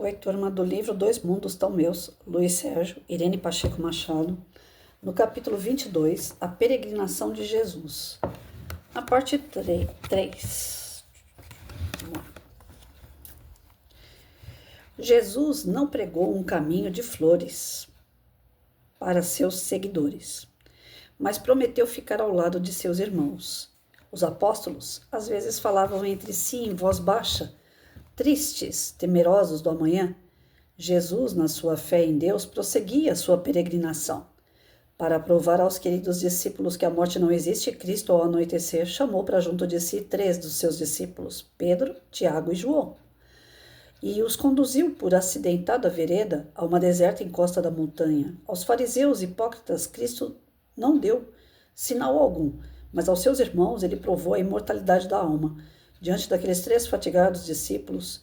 Oi, turma do livro Dois Mundos Tão Meus, Luiz Sérgio, Irene Pacheco Machado, no capítulo 22, A Peregrinação de Jesus. Na parte 3. Jesus não pregou um caminho de flores para seus seguidores, mas prometeu ficar ao lado de seus irmãos. Os apóstolos às vezes falavam entre si em voz baixa, tristes, temerosos do amanhã. Jesus, na sua fé em Deus, prosseguia sua peregrinação. Para provar aos queridos discípulos que a morte não existe, Cristo, ao anoitecer, chamou para junto de si 3 dos seus discípulos, Pedro, Tiago e João, e os conduziu por acidentada vereda a uma deserta encosta da montanha. Aos fariseus hipócritas, Cristo não deu sinal algum, mas aos seus irmãos ele provou a imortalidade da alma. Diante daqueles 3 fatigados discípulos,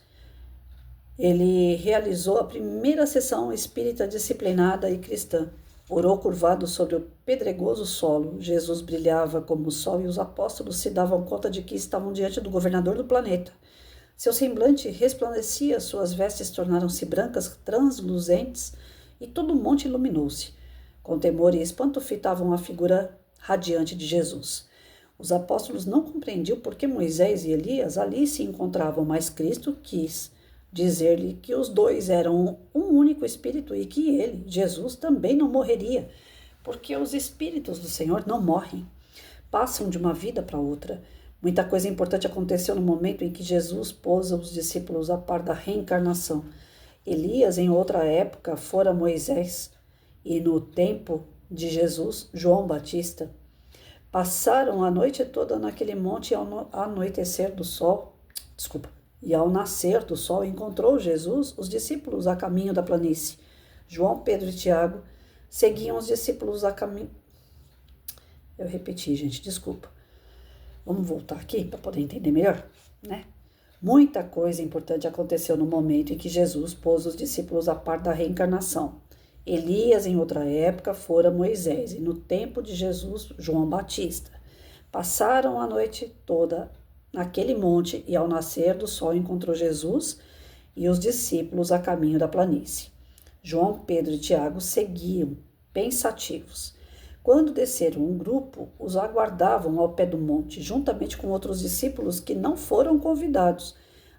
ele realizou a primeira sessão espírita disciplinada e cristã. Orou curvado sobre o pedregoso solo. Jesus brilhava como o sol e os apóstolos se davam conta de que estavam diante do governador do planeta. Seu semblante resplandecia, suas vestes tornaram-se brancas, transluzentes, e todo o monte iluminou-se. Com temor e espanto fitavam a figura radiante de Jesus. Os apóstolos não compreendiam por que Moisés e Elias ali se encontravam, mas Cristo quis dizer-lhe que os 2 eram um único espírito e que ele, Jesus, também não morreria, porque os espíritos do Senhor não morrem, passam de uma vida para outra. Muita coisa importante aconteceu no momento em que Jesus pôs os discípulos a par da reencarnação. Elias, em outra época, fora Moisés, e no tempo de Jesus, João Batista. Passaram a noite toda naquele monte e ao anoitecer do sol, e ao nascer do sol encontrou Jesus os discípulos a caminho da planície. João, Pedro e Tiago seguiam os discípulos a caminho. Eu repeti, gente, desculpa. Vamos voltar aqui para poder entender melhor, né? Muita coisa importante aconteceu no momento em que Jesus pôs os discípulos a par da reencarnação. Elias, em outra época, fora Moisés, e no tempo de Jesus, João Batista. Passaram a noite toda naquele monte, e ao nascer do sol encontrou Jesus e os discípulos a caminho da planície. João, Pedro e Tiago seguiam, pensativos. Quando desceram, um grupo os aguardavam ao pé do monte, juntamente com outros discípulos que não foram convidados.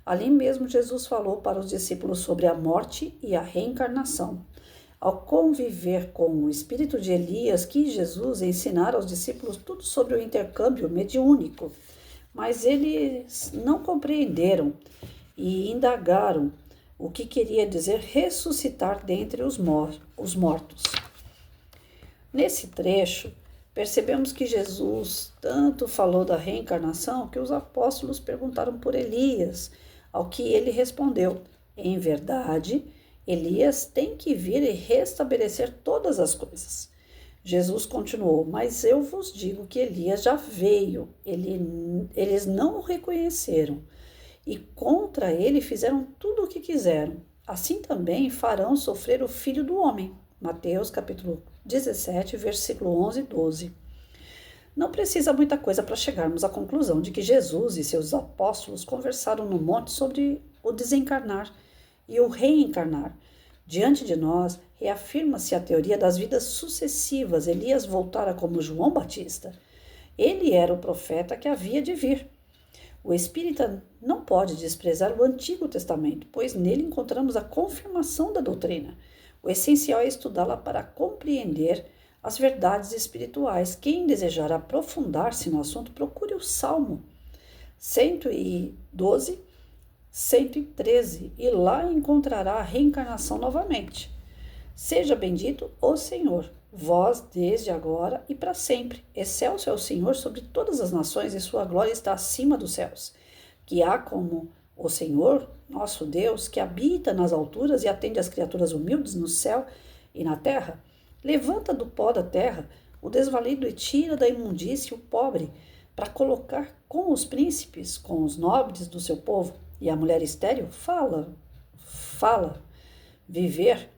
Ali mesmo Jesus falou para os discípulos sobre a morte e a reencarnação. Ao conviver com o espírito de Elias, quis Jesus ensinar aos discípulos tudo sobre o intercâmbio mediúnico, mas eles não compreenderam e indagaram o que queria dizer ressuscitar dentre os mortos. Nesse trecho, percebemos que Jesus tanto falou da reencarnação que os apóstolos perguntaram por Elias, ao que ele respondeu: em verdade, Elias tem que vir e restabelecer todas as coisas. Jesus continuou: mas eu vos digo que Elias já veio, eles não o reconheceram, e contra ele fizeram tudo o que quiseram. Assim também farão sofrer o Filho do Homem. Mateus capítulo 17, versículo 11 e 12. Não precisa muita coisa para chegarmos à conclusão de que Jesus e seus apóstolos conversaram no monte sobre o desencarnar e o reencarnar. Diante de nós, reafirma-se a teoria das vidas sucessivas. Elias voltara como João Batista. Ele era o profeta que havia de vir. O espírita não pode desprezar o Antigo Testamento, pois nele encontramos a confirmação da doutrina. O essencial é estudá-la para compreender as verdades espirituais. Quem desejar aprofundar-se no assunto, procure o Salmo 112, 113, e lá encontrará a reencarnação novamente. Seja bendito o Senhor, vós desde agora e para sempre. Excelso é o Senhor sobre todas as nações, e sua glória está acima dos céus. Que há como o Senhor, nosso Deus, que habita nas alturas e atende às criaturas humildes no céu e na terra? Levanta do pó da terra o desvalido e tira da imundície o pobre, para colocar com os príncipes, com os nobres do seu povo. E a mulher estéril fala, viver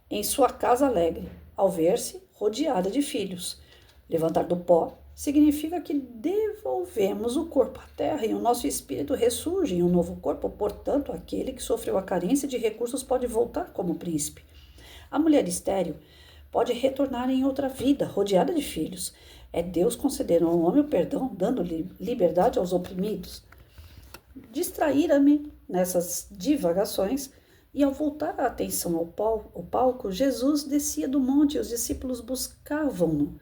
em sua casa alegre, ao ver-se rodeada de filhos. Levantar do pó significa que devolvemos o corpo à terra e o nosso espírito ressurge em um novo corpo. Portanto, aquele que sofreu a carência de recursos pode voltar como príncipe. A mulher estéril pode retornar em outra vida, rodeada de filhos. É Deus concedendo ao homem o perdão, dando liberdade aos oprimidos. Distraíra-me nessas divagações, e ao voltar a atenção ao palco, Jesus descia do monte e os discípulos buscavam-no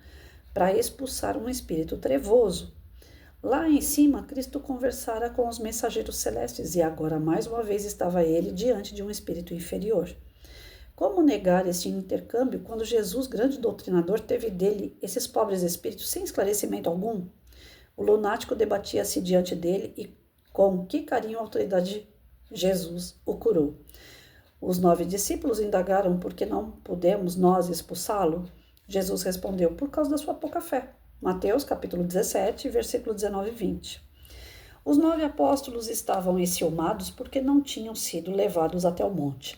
para expulsar um espírito trevoso. Lá em cima, Cristo conversara com os mensageiros celestes e agora mais uma vez estava ele diante de um espírito inferior. Como negar este intercâmbio quando Jesus, grande doutrinador, teve dele esses pobres espíritos sem esclarecimento algum? O lunático debatia-se diante dele e com que carinho e autoridade Jesus o curou. Os 9 discípulos indagaram por que não pudemos nós expulsá-lo. Jesus respondeu, por causa da sua pouca fé. Mateus capítulo 17, versículo 19 e 20. Os 9 apóstolos estavam enciumados porque não tinham sido levados até o monte.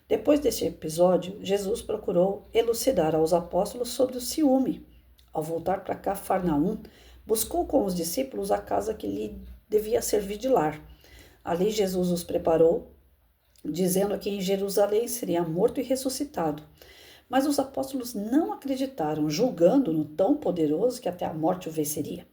Depois deste episódio, Jesus procurou elucidar aos apóstolos sobre o ciúme. Ao voltar para Cafarnaum, buscou com os discípulos a casa que lhe devia servir de lar. Ali Jesus os preparou, dizendo que em Jerusalém seria morto e ressuscitado. Mas os apóstolos não acreditaram, julgando-no tão poderoso que até a morte o venceria.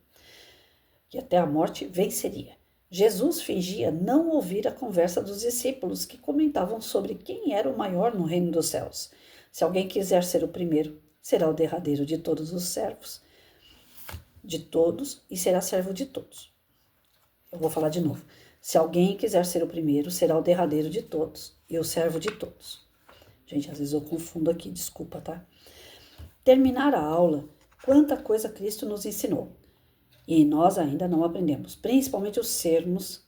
Jesus fingia não ouvir a conversa dos discípulos, que comentavam sobre quem era o maior no reino dos céus. Se alguém quiser ser o primeiro, será o derradeiro de todos os servos, de todos, e será servo de todos. Eu vou falar de novo. Se alguém quiser ser o primeiro, será o derradeiro de todos e o servo de todos. Gente, às vezes eu confundo aqui, desculpa, tá? Terminar a aula, quanta coisa Cristo nos ensinou. E nós ainda não aprendemos, principalmente a sermos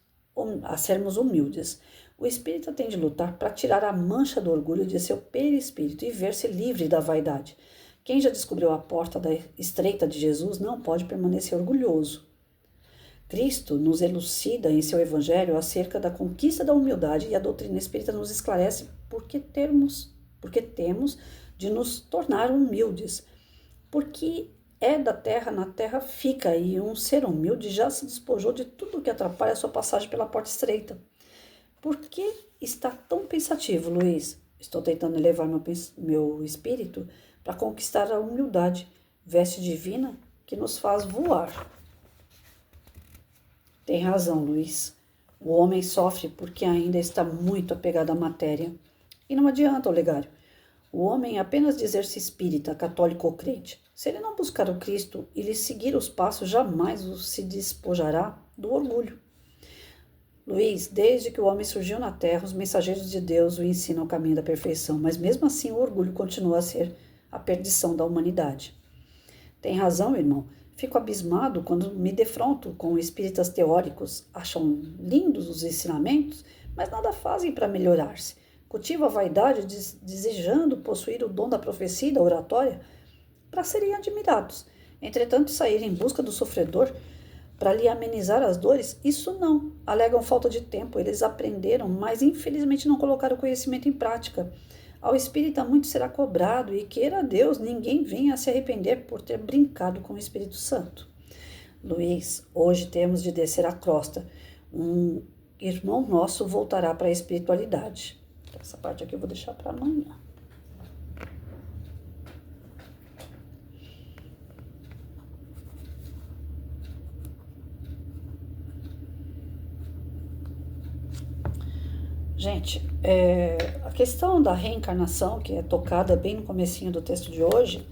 humildes. O espírita tem de lutar para tirar a mancha do orgulho de seu perispírito e ver-se livre da vaidade. Quem já descobriu a porta estreita de Jesus não pode permanecer orgulhoso. Cristo nos elucida em seu evangelho acerca da conquista da humildade e a doutrina espírita nos esclarece porque temos de nos tornar humildes. Porque é da terra, na terra fica, e um ser humilde já se despojou de tudo que atrapalha a sua passagem pela porta estreita. Por que está tão pensativo, Luiz? Estou tentando elevar meu espírito para conquistar a humildade, veste divina que nos faz voar. Tem razão, Luiz. O homem sofre porque ainda está muito apegado à matéria. E não adianta, Olegário. O homem apenas dizer-se espírita, católico ou crente. Se ele não buscar o Cristo e lhe seguir os passos, jamais se despojará do orgulho. Luiz, desde que o homem surgiu na terra, os mensageiros de Deus o ensinam o caminho da perfeição, mas mesmo assim o orgulho continua a ser a perdição da humanidade. Tem razão, irmão. Fico abismado quando me defronto com espíritas teóricos. Acham lindos os ensinamentos, mas nada fazem para melhorar-se. Cultivam a vaidade desejando possuir o dom da profecia e da oratória para serem admirados. Entretanto, sair em busca do sofredor para lhe amenizar as dores, isso não. Alegam falta de tempo. Eles aprenderam, mas infelizmente não colocaram o conhecimento em prática. Ao espírita muito será cobrado, e queira Deus, ninguém venha a se arrepender por ter brincado com o Espírito Santo. Luiz, hoje temos de descer a crosta. Um irmão nosso voltará para a espiritualidade. Essa parte aqui eu vou deixar para amanhã. Gente, a questão da reencarnação, que é tocada bem no comecinho do texto de hoje,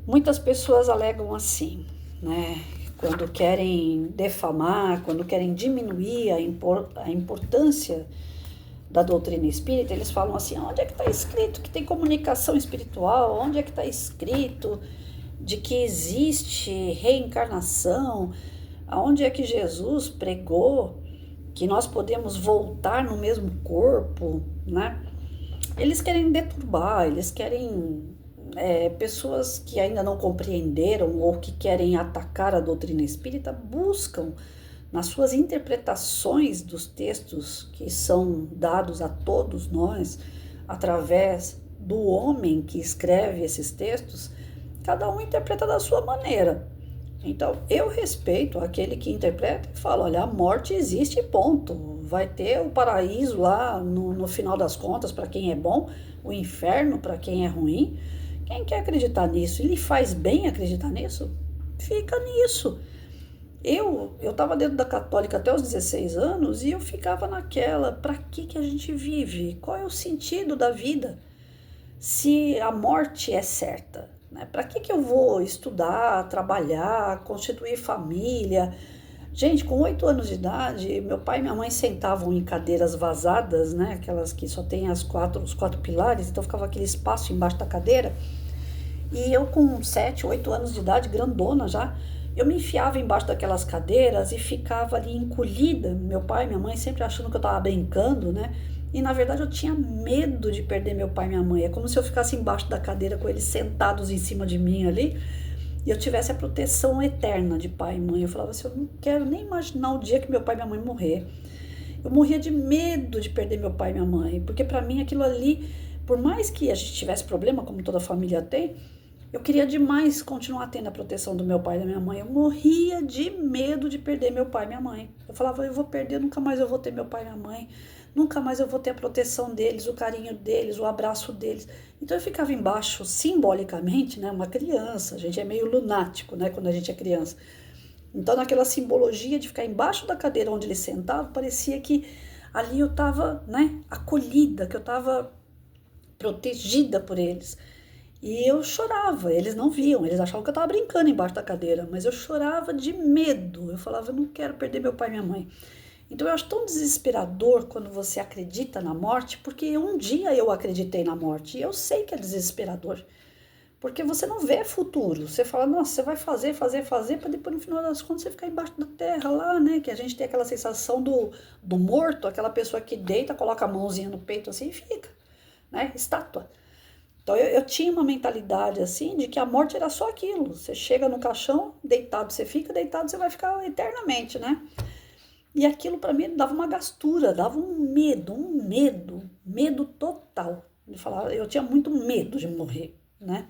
muitas pessoas alegam assim, né? Quando querem defamar, quando querem diminuir a importância da doutrina espírita, eles falam assim, onde é que está escrito que tem comunicação espiritual? Onde é que está escrito de que existe reencarnação? Aonde é que Jesus pregou que nós podemos voltar no mesmo corpo, né? Eles querem deturbar, eles querem pessoas que ainda não compreenderam ou que querem atacar a doutrina espírita, buscam nas suas interpretações dos textos que são dados a todos nós, através do homem que escreve esses textos, cada um interpreta da sua maneira. Então, eu respeito aquele que interpreta e falo, olha, a morte existe, ponto. Vai ter o paraíso lá no final das contas para quem é bom, o inferno para quem é ruim. Quem quer acreditar nisso e lhe faz bem acreditar nisso, fica nisso. Eu estava dentro da católica até os 16 anos e eu ficava naquela, para que a gente vive? Qual é o sentido da vida? Se a morte é certa, né? Para que eu vou estudar, trabalhar, constituir família? Gente, com 8 anos de idade, meu pai e minha mãe sentavam em cadeiras vazadas, né? Aquelas que só tem os quatro pilares, então ficava aquele espaço embaixo da cadeira. E eu com 7, 8 anos de idade, grandona já, eu me enfiava embaixo daquelas cadeiras e ficava ali encolhida. Meu pai e minha mãe sempre achando que eu estava brincando, né? E na verdade eu tinha medo de perder meu pai e minha mãe. É como se eu ficasse embaixo da cadeira com eles sentados em cima de mim ali e eu tivesse a proteção eterna de pai e mãe. Eu falava assim, eu não quero nem imaginar o dia que meu pai e minha mãe morrer. Eu morria de medo de perder meu pai e minha mãe, porque para mim aquilo ali, por mais que a gente tivesse problema, como toda família tem, eu queria demais continuar tendo a proteção do meu pai e da minha mãe. Eu morria de medo de perder meu pai e minha mãe. Eu falava, eu vou perder, nunca mais eu vou ter meu pai e minha mãe. Nunca mais eu vou ter a proteção deles, o carinho deles, o abraço deles. Então eu ficava embaixo, simbolicamente, né? Uma criança. A gente é meio lunático, né? Quando a gente é criança. Então naquela simbologia de ficar embaixo da cadeira onde eles sentavam, parecia que ali eu estava, né? Acolhida, que eu estava protegida por eles. E eu chorava, eles não viam, eles achavam que eu estava brincando embaixo da cadeira, mas eu chorava de medo. Eu falava, eu não quero perder meu pai e minha mãe. Então eu acho tão desesperador quando você acredita na morte, porque um dia eu acreditei na morte e eu sei que é desesperador. Porque você não vê futuro. Você fala, nossa, você vai fazer, para depois no final das contas você ficar embaixo da terra lá, né? Que a gente tem aquela sensação do morto, aquela pessoa que deita, coloca a mãozinha no peito assim e fica, né? Estátua. Então eu tinha uma mentalidade assim de que a morte era só aquilo. Você chega no caixão, deitado você fica, deitado você vai ficar eternamente, né? E aquilo para mim dava uma gastura, dava medo total. De falar, eu tinha muito medo de morrer, né?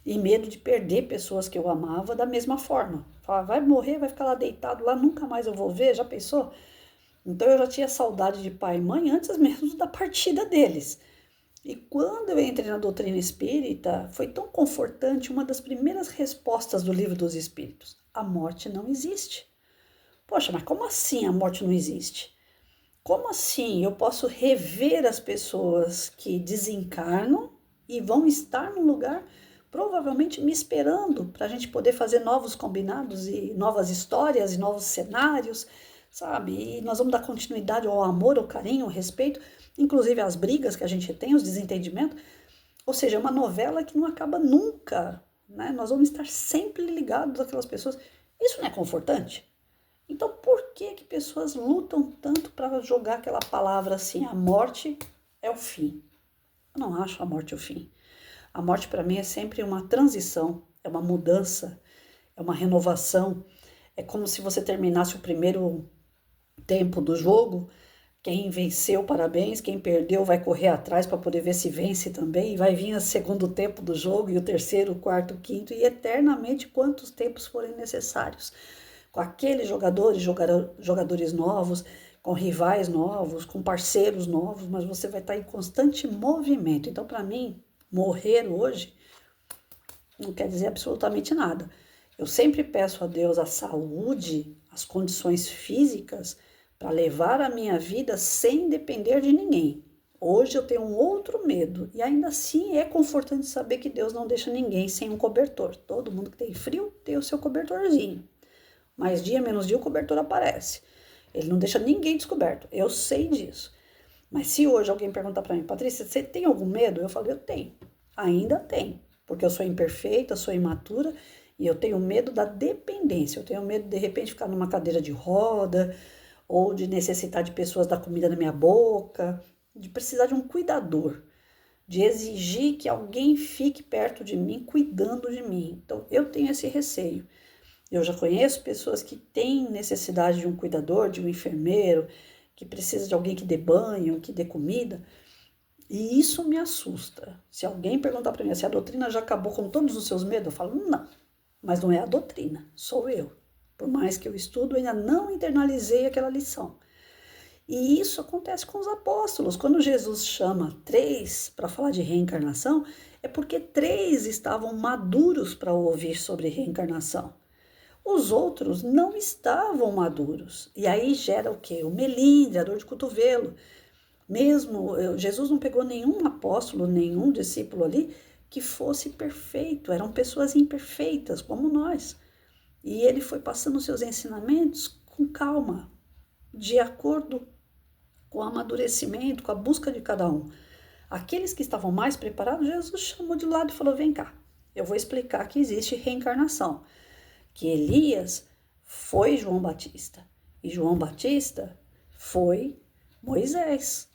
E medo de perder pessoas que eu amava da mesma forma. Falar, vai morrer, vai ficar lá deitado lá, nunca mais eu vou ver, já pensou? Então eu já tinha saudade de pai e mãe antes mesmo da partida deles. E quando eu entrei na doutrina espírita, foi tão confortante uma das primeiras respostas do Livro dos Espíritos: a morte não existe. Poxa, mas como assim a morte não existe? Como assim eu posso rever as pessoas que desencarnam e vão estar num lugar provavelmente me esperando para a gente poder fazer novos combinados e novas histórias e novos cenários, sabe? E nós vamos dar continuidade ao amor, ao carinho, ao respeito, inclusive às brigas que a gente tem, os desentendimentos. Ou seja, é uma novela que não acaba nunca, né? Nós vamos estar sempre ligados àquelas pessoas. Isso não é confortante? Então, por que que pessoas lutam tanto para jogar aquela palavra assim, a morte é o fim? Eu não acho a morte o fim. A morte para mim é sempre uma transição, é uma mudança, é uma renovação. É como se você terminasse o primeiro tempo do jogo, quem venceu, parabéns, quem perdeu vai correr atrás para poder ver se vence também, e vai vir o segundo tempo do jogo, e o terceiro, o quarto, o quinto, e eternamente quantos tempos forem necessários. Com aqueles jogadores novos, com rivais novos, com parceiros novos, mas você vai estar em constante movimento. Então, para mim, morrer hoje não quer dizer absolutamente nada. Eu sempre peço a Deus a saúde, as condições físicas para levar a minha vida sem depender de ninguém. Hoje eu tenho um outro medo e ainda assim é confortante saber que Deus não deixa ninguém sem um cobertor. Todo mundo que tem frio tem o seu cobertorzinho. Mais dia, menos dia, o cobertor aparece. Ele não deixa ninguém descoberto. Eu sei disso. Mas se hoje alguém perguntar para mim, Patrícia, você tem algum medo? Eu falo, eu tenho. Ainda tenho. Porque eu sou imperfeita, sou imatura e eu tenho medo da dependência. Eu tenho medo de repente ficar numa cadeira de roda ou de necessitar de pessoas dar comida na minha boca, de precisar de um cuidador, de exigir que alguém fique perto de mim, cuidando de mim. Então, eu tenho esse receio. Eu já conheço pessoas que têm necessidade de um cuidador, de um enfermeiro, que precisa de alguém que dê banho, que dê comida. E isso me assusta. Se alguém perguntar para mim se a doutrina já acabou com todos os seus medos, eu falo, não, mas não é a doutrina, sou eu. Por mais que eu estudo, eu ainda não internalizei aquela lição. E isso acontece com os apóstolos. Quando Jesus chama 3 para falar de reencarnação, é porque 3 estavam maduros para ouvir sobre reencarnação. Os outros não estavam maduros. E aí gera o quê? O melindre, a dor de cotovelo. Mesmo Jesus não pegou nenhum apóstolo, nenhum discípulo ali que fosse perfeito. Eram pessoas imperfeitas, como nós. E ele foi passando seus ensinamentos com calma, de acordo com o amadurecimento, com a busca de cada um. Aqueles que estavam mais preparados, Jesus chamou de lado e falou, vem cá, eu vou explicar que existe reencarnação. Que Elias foi João Batista e João Batista foi Moisés.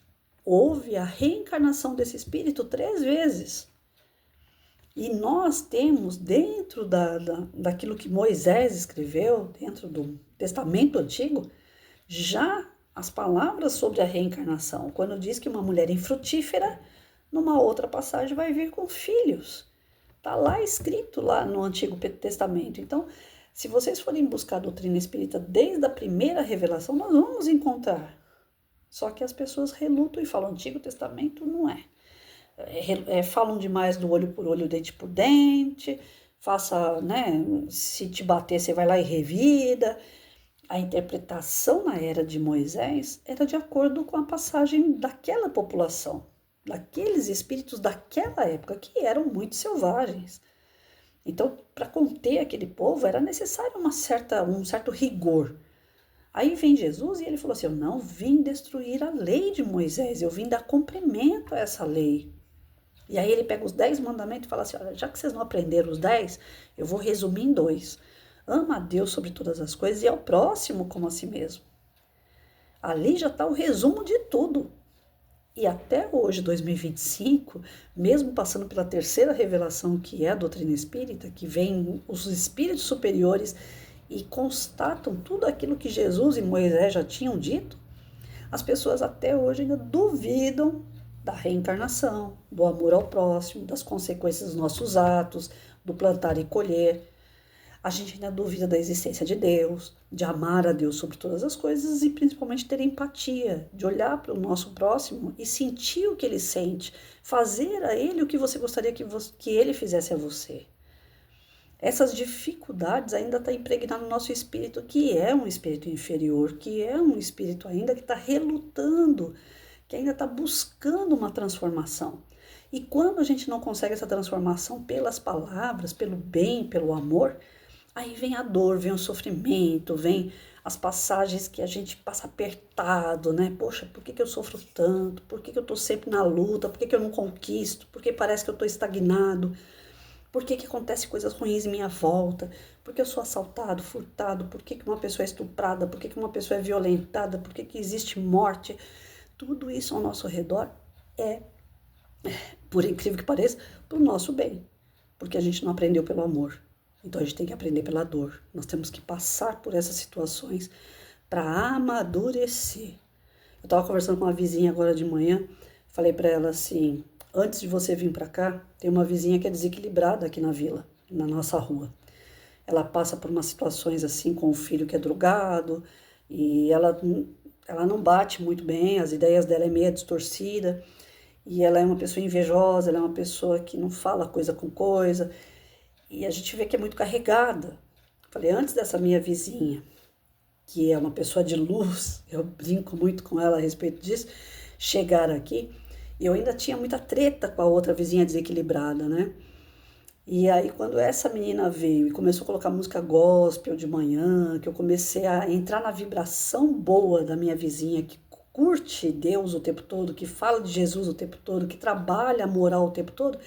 Houve a reencarnação desse espírito 3 vezes. E nós temos dentro daquilo que Moisés escreveu, dentro do Testamento Antigo, já as palavras sobre a reencarnação. Quando diz que uma mulher infrutífera, numa outra passagem, vai vir com filhos. Está lá escrito lá no Antigo Testamento. Então, se vocês forem buscar a doutrina espírita desde a primeira revelação, nós vamos encontrar. Só que as pessoas relutam e falam, Antigo Testamento não é. Falam demais do olho por olho, dente por dente, faça, né, se te bater, você vai lá e revida. A interpretação na era de Moisés era de acordo com a passagem daquela população, daqueles espíritos daquela época que eram muito selvagens. Então, para conter aquele povo, era necessário um certo rigor. Aí vem Jesus e ele falou assim, eu não vim destruir a lei de Moisés, eu vim dar cumprimento a essa lei. E aí ele pega os 10 mandamentos e fala assim, olha, já que vocês não aprenderam os 10, eu vou resumir em 2. Ama a Deus sobre todas as coisas e ao próximo como a si mesmo. Ali já está o resumo de tudo. E até hoje, 2025, mesmo passando pela terceira revelação, que é a doutrina espírita, que vem os espíritos superiores e constatam tudo aquilo que Jesus e Moisés já tinham dito, as pessoas até hoje ainda duvidam da reencarnação, do amor ao próximo, das consequências dos nossos atos, do plantar e colher. A gente ainda duvida da existência de Deus, de amar a Deus sobre todas as coisas e principalmente ter empatia, de olhar para o nosso próximo e sentir o que ele sente, fazer a ele o que você gostaria que ele fizesse a você. Essas dificuldades ainda estão impregnadas no nosso espírito, que é um espírito inferior, que é um espírito ainda que está relutando, que ainda está buscando uma transformação. E quando a gente não consegue essa transformação pelas palavras, pelo bem, pelo amor, aí vem a dor, vem o sofrimento, vem as passagens que a gente passa apertado, né? Poxa, por que eu sofro tanto? Por que eu estou sempre na luta? Por que eu não conquisto? Por que parece que eu estou estagnado? Por que acontecem coisas ruins em minha volta? Por que eu sou assaltado, furtado? Por que uma pessoa é estuprada? Por que uma pessoa é violentada? Por que existe morte? Tudo isso ao nosso redor é, por incrível que pareça, para o nosso bem. Porque a gente não aprendeu pelo amor. Então a gente tem que aprender pela dor. Nós temos que passar por essas situações para amadurecer. Eu estava conversando com uma vizinha agora de manhã, falei para ela assim, antes de você vir para cá, tem uma vizinha que é desequilibrada aqui na vila, na nossa rua. Ela passa por umas situações assim com o filho que é drogado e ela não bate muito bem, as ideias dela é meio distorcida e ela é uma pessoa invejosa, ela é uma pessoa que não fala coisa com coisa. E a gente vê que é muito carregada. Falei, antes dessa minha vizinha, que é uma pessoa de luz, eu brinco muito com ela a respeito disso, chegar aqui, eu ainda tinha muita treta com a outra vizinha desequilibrada, né? E aí quando essa menina veio e começou a colocar música gospel de manhã, que eu comecei a entrar na vibração boa da minha vizinha, que curte Deus o tempo todo, que fala de Jesus o tempo todo, que trabalha a moral o tempo todo,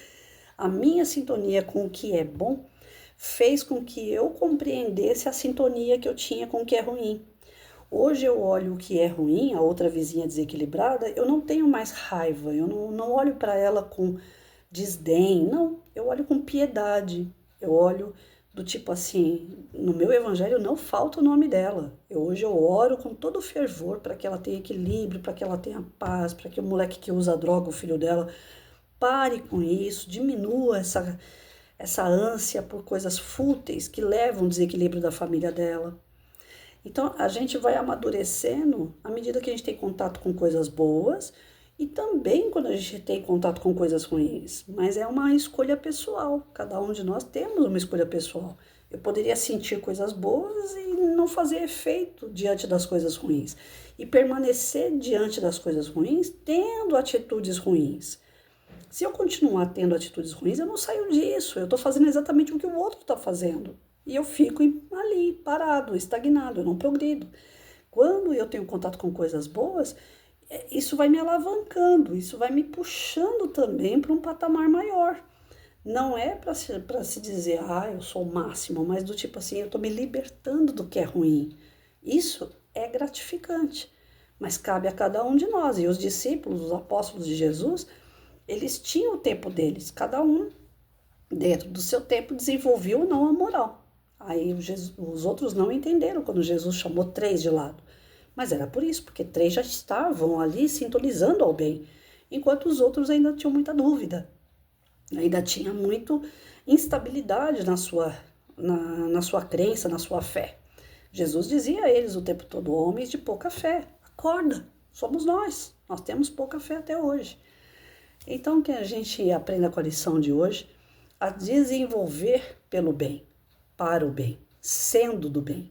a minha sintonia com o que é bom fez com que eu compreendesse a sintonia que eu tinha com o que é ruim. Hoje eu olho o que é ruim, a outra vizinha desequilibrada, eu não tenho mais raiva, eu não olho para ela com desdém, não, eu olho com piedade, eu olho do tipo assim, no meu evangelho não falta o nome dela. Hoje eu oro com todo fervor para que ela tenha equilíbrio, para que ela tenha paz, para que o moleque que usa droga, o filho dela, pare com isso, diminua essa ânsia por coisas fúteis que levam ao desequilíbrio da família dela. Então, a gente vai amadurecendo à medida que a gente tem contato com coisas boas e também quando a gente tem contato com coisas ruins. Mas é uma escolha pessoal. Cada um de nós temos uma escolha pessoal. Eu poderia sentir coisas boas e não fazer efeito diante das coisas ruins. E permanecer diante das coisas ruins tendo atitudes ruins. Se eu continuar tendo atitudes ruins, eu não saio disso. Eu estou fazendo exatamente o que o outro está fazendo. E eu fico ali, parado, estagnado, eu não progrido. Quando eu tenho contato com coisas boas, isso vai me alavancando, isso vai me puxando também para um patamar maior. Não é para se dizer, eu sou o máximo, mas do tipo assim, eu estou me libertando do que é ruim. Isso é gratificante, mas cabe a cada um de nós. E os discípulos, os apóstolos de Jesus, eles tinham o tempo deles, cada um, dentro do seu tempo, desenvolveu ou não a moral. Aí os outros não entenderam quando Jesus chamou 3 de lado. Mas era por isso, porque 3 já estavam ali sintonizando ao bem, enquanto os outros ainda tinham muita dúvida, ainda tinha muito instabilidade na sua crença, na sua fé. Jesus dizia a eles o tempo todo, homens de pouca fé, acorda, somos nós temos pouca fé até hoje. Então que a gente aprenda com a lição de hoje a desenvolver pelo bem, para o bem, sendo do bem.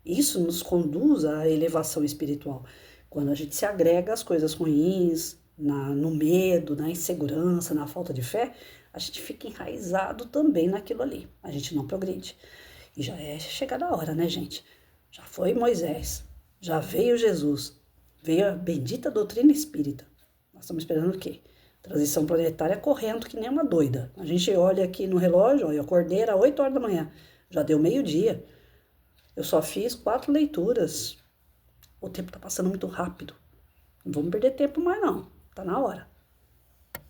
Isso nos conduz à elevação espiritual. Quando a gente se agrega às coisas ruins, no medo, na insegurança, na falta de fé, a gente fica enraizado também naquilo ali. A gente não progride. E já é chegada a hora, né, gente? Já foi Moisés, já veio Jesus, veio a bendita doutrina espírita. Nós estamos esperando o quê? Transição planetária correndo que nem uma doida. A gente olha aqui no relógio, eu acordei às 8 horas da manhã, já deu meio-dia. Eu só fiz 4 leituras. O tempo tá passando muito rápido. Não vamos perder tempo mais não, tá na hora.